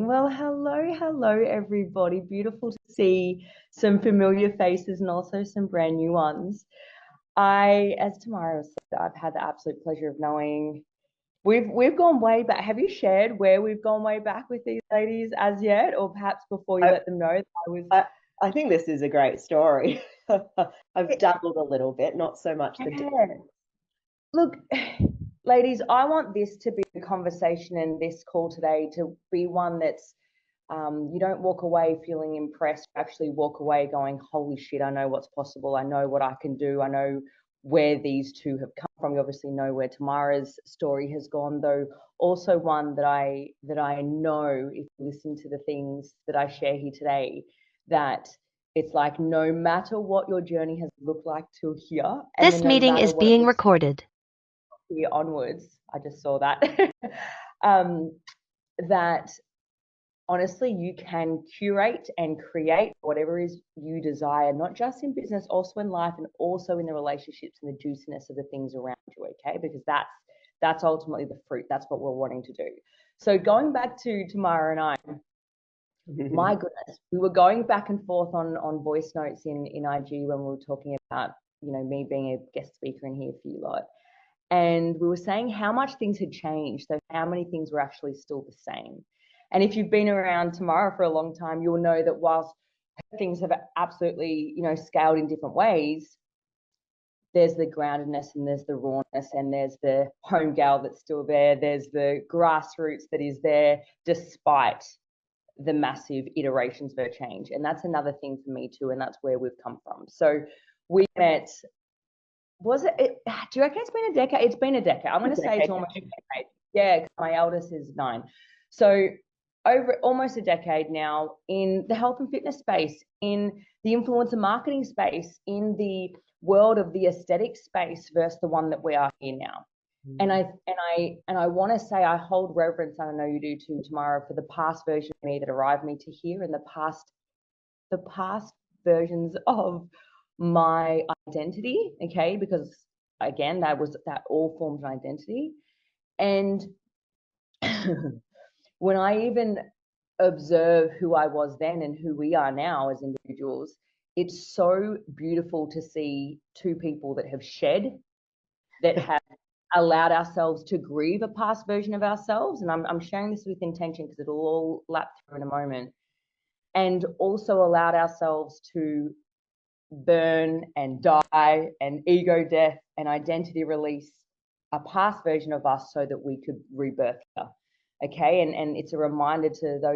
Well, hello, everybody. Beautiful to see some familiar faces and also some brand new ones. As Tamara said, I've had the absolute pleasure of knowing we've gone way back. Have you shared where we've gone way back with these ladies as yet, or perhaps before you I, let them know that I was? I think this is a great story. I've dabbled a little bit, not so much the Yeah. Look, ladies, I want this to be a conversation and this call today to be one that's you don't walk away feeling impressed, you actually walk away going, holy shit, I know what's possible. I know what I can do. I know where these two have come from. You obviously know where Tamara's story has gone, though also one that I know, if you listen to the things that I share here today, that it's like no matter what your journey has looked like till here, and This then no meeting matter is what it being looks like recorded. here onwards, I just saw that. um, that honestly, you can curate and create whatever is you desire, not just in business, also in life, and also in the relationships and the juiciness of the things around you. Okay, because that's ultimately the fruit. That's what we're wanting to do. So going back to Tamara and I, my goodness, we were going back and forth on voice notes in IG when we were talking about me being a guest speaker in here for you lot, and we were saying how much things had changed, so how many things were actually still the same. And if you've been around Tamara for a long time, you'll know that whilst things have absolutely, scaled in different ways, there's the groundedness and there's the rawness and there's the home gal that's still there. There's the grassroots that is there despite the massive iterations of her change. And that's another thing for me too, and that's where we've come from. So we met, do you reckon it's been a decade? It's been a decade. I'm going to say it's almost a decade. Yeah, my eldest is 9. So over almost a decade now in the health and fitness space, in the influencer marketing space, in the world of the aesthetic space versus the one that we are here now. And I want to say I hold reverence, and I know you do too, Tamara, for the past version of me that arrived me to here, and the past versions of my identity, okay? Because again, that all formed an identity. And when I even observe who I was then and who we are now as individuals, it's so beautiful to see two people that have shed, that have allowed ourselves to grieve a past version of ourselves. And I'm sharing this with intention because it'll all lap through in a moment. And also allowed ourselves to burn and die and ego death and identity release a past version of us so that we could rebirth her. Okay, and it's a reminder to those